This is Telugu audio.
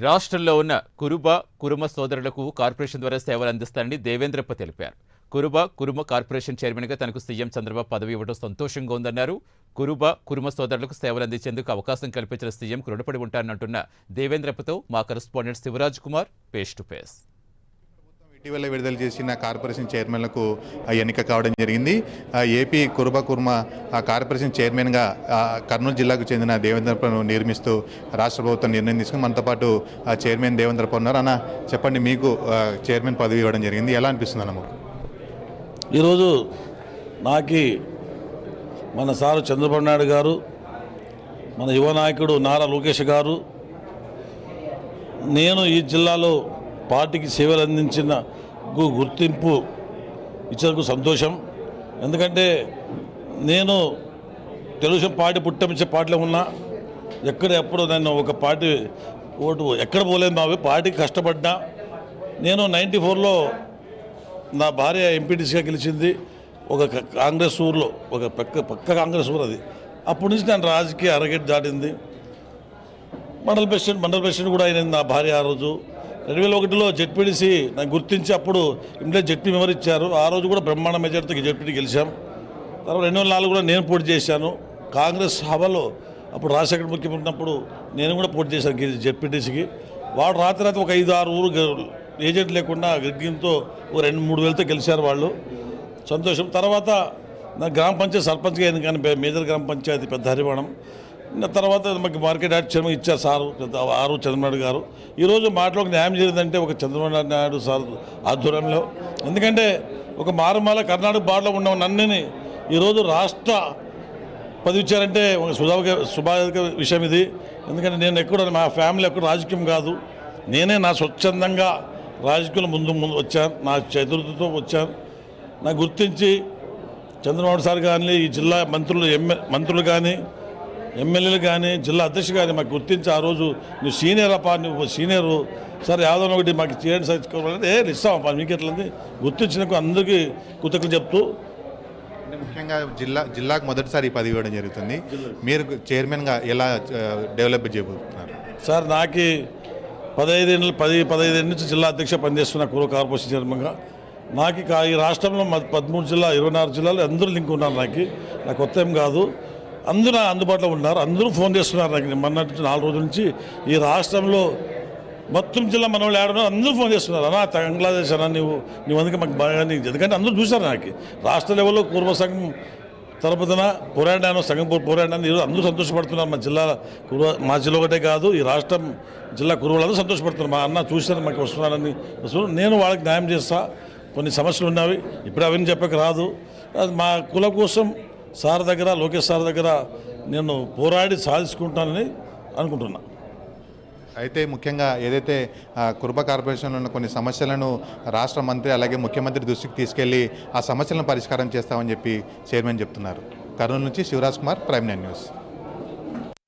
రాష్ట్రంలో ఉన్న కురుమ సోదరులకు కార్పొరేషన్ ద్వారా సేవలు అందిస్తారని దేవేంద్రప్ప తెలిపారు. కురుమ కార్పొరేషన్ చైర్మన్గా తనకు సీఎం చంద్రబాబు పదవి ఇవ్వడం సంతోషంగా ఉందన్నారు. కురుమ సోదరులకు సేవలు అందించేందుకు అవకాశం కల్పించిన సీఎం రుణపడి ఉంటారనంటున్న దేవేంద్రప్పతో మా correspondent Shivaraj Kumar face to face. ఇటీవల విడుదల చేసిన కార్పొరేషన్ చైర్మన్లకు ఎన్నిక కావడం జరిగింది. ఏపీ కుర్మ కార్పొరేషన్ చైర్మన్గా కర్నూలు జిల్లాకు చెందిన దేవేంద్రప్పను నిర్మిస్తూ రాష్ట్ర ప్రభుత్వం నిర్ణయం తీసుకుని మనతో పాటు చైర్మన్ దేవేంద్రప్ప ఉన్నారు. అన్న, చెప్పండి, మీకు చైర్మన్ పదవి ఇవ్వడం జరిగింది, ఎలా అనిపిస్తుంది అన్న? ఈరోజు నాకు మన సారు చంద్రబాబు నాయుడు గారు, మన యువ నాయకుడు నారా లోకేష్ గారు, నేను ఈ జిల్లాలో పార్టీకి సేవలు అందించిన గుర్తింపు ఇచ్చినందుకు సంతోషం. ఎందుకంటే నేను తెలుగుదేశం పార్టీ పుట్టమించే పార్టీలో ఉన్నా, ఎప్పుడు నేను ఒక పార్టీ ఓటు ఎక్కడ పోలేదు. మా పార్టీకి కష్టపడ్డా. నేను 94లో నా భార్య ఎంపీటీసీగా గెలిచింది ఒక కాంగ్రెస్ ఊర్లో, ఒక పక్క కాంగ్రెస్ ఊరు అది. అప్పటి నుంచి నేను రాజకీయ అరగేట్ దాటింది. మండల ప్రెసిడెంట్ కూడా అయినది నా భార్య. ఆ రోజు 2001లో జెడ్పీటీసీ నాకు గుర్తించి అప్పుడు ఇమ్మీడియట్ జెడ్పీ మెంబర్ ఇచ్చారు. ఆ రోజు కూడా బ్రహ్మాండ మెజార్టీతో జెడ్పీటీ గెలిచాం. తర్వాత 2004 కూడా నేను పోటీ చేశాను కాంగ్రెస్ సభలో. అప్పుడు రాజశేఖర్ ముఖ్యమంత్రి ఉన్నప్పుడు నేను కూడా పోటీ చేశాను జెడ్పీటీసీకి. వాడు రాత్రి ఒక 5-6 ఊరు ఏజెంట్ లేకుండా గ్రిగ్గింగ్తో 2-3 వేలతో గెలిచారు వాళ్ళు. సంతోషం. తర్వాత నా గ్రామ పంచాయతీ సర్పంచ్గా అయింది, కానీ మేజర్ గ్రామ పంచాయతీ పెద్ద హరివాణం. తర్వాత మాకు మార్కెట్ యార్డ్ చైర్మన్ ఇచ్చారు సారు చంద్రబాబు గారు. ఈరోజు మాటలోకి న్యాయం జరిగిందంటే ఒక చంద్రబాబు నాయుడు సార్ ఆధ్వర్యంలో. ఎందుకంటే ఒక మారుమాల కర్ణాటక బాటలో ఉన్న నన్నుని ఈరోజు రాష్ట్ర పదవి ఇచ్చారంటే ఒక శుభాధిక విషయం ఇది. ఎందుకంటే నేను ఎక్కడ మా ఫ్యామిలీ ఎక్కడ రాజకీయం కాదు, నేనే నా స్వచ్ఛందంగా రాజకీయంలో ముందు వచ్చాను, నా చతుర్థతో వచ్చాను. నాకు గుర్తించి చంద్రబాబు సార్ కానీ, ఈ జిల్లా మంత్రులు కానీ, ఎమ్మెల్యేలు కానీ, జిల్లా అధ్యక్షులు కానీ మాకు గుర్తించి ఆ రోజు నువ్వు సీనియర్ అప్ప, నువ్వు సీనియరు సార్ యాదవ్ ఒకటి మాకు చేయండి సచ్చుకోవాలంటే ఇస్తామప్ప మీకు ఎట్లంది గుర్తించినకు అందరికీ కృతజ్ఞతలు చెప్తూ. ముఖ్యంగా జిల్లాకు మొదటిసారి పదవి ఇవ్వడం జరుగుతుంది. మీరు చైర్మన్గా ఎలా డెవలప్ చేయబోతున్నారు? సార్, నాకు 15 నుంచి జిల్లా అధ్యక్ష పనిచేస్తున్న కార్పొరేషన్ చైర్మన్గా. నాకు ఈ రాష్ట్రంలో 13 జిల్లా 26 జిల్లాలు అందరూ లింక్ ఉన్నారు. నాకు కొత్త ఏం కాదు, అందరూ అందుబాటులో ఉన్నారు. అందరూ ఫోన్ చేస్తున్నారు నాకు. మొన్నటి 4 రోజుల నుంచి ఈ రాష్ట్రంలో మొత్తం జిల్లా మన వాళ్ళు ఆడడం అందరూ ఫోన్ చేస్తున్నారు. అన్నా బంగ్లాదేశ్ అన్నా నువ్వు అందుకే మాకు బాగా, ఎందుకంటే అందరూ చూశారు నాకు. రాష్ట్ర లెవెల్లో కుర్మ సంఘం తరపున పోరాడాను, సంఘం పోరాడాను. ఈరోజు అందరూ సంతోషపడుతున్నారు. మా జిల్లా ఒకటే కాదు, ఈ రాష్ట్రం జిల్లా కురువులందరూ సంతోషపడుతున్నారు. మా అన్న చూశారు మాకు వస్తున్నారని. నేను వాళ్ళకి న్యాయం చేస్తా. కొన్ని సమస్యలు ఉన్నవి, ఇప్పుడు అవన్నీ చెప్పక రాదు. మా కుల కోసం సార్ దగ్గర, లోకేష్ సార్ దగ్గర నేను పోరాడి సాధించుకుంటానని అనుకుంటున్నా. అయితే ముఖ్యంగా ఏదైతే కుర్మ కార్పొరేషన్లో ఉన్న కొన్ని సమస్యలను రాష్ట్ర మంత్రి అలాగే ముఖ్యమంత్రి దృష్టికి తీసుకెళ్లి ఆ సమస్యలను పరిష్కారం చేస్తామని చెప్పి చైర్మన్ చెప్తున్నారు. కర్నూలు నుంచి శివరాజ్ కుమార్, ప్రైమ్9 న్యూస్.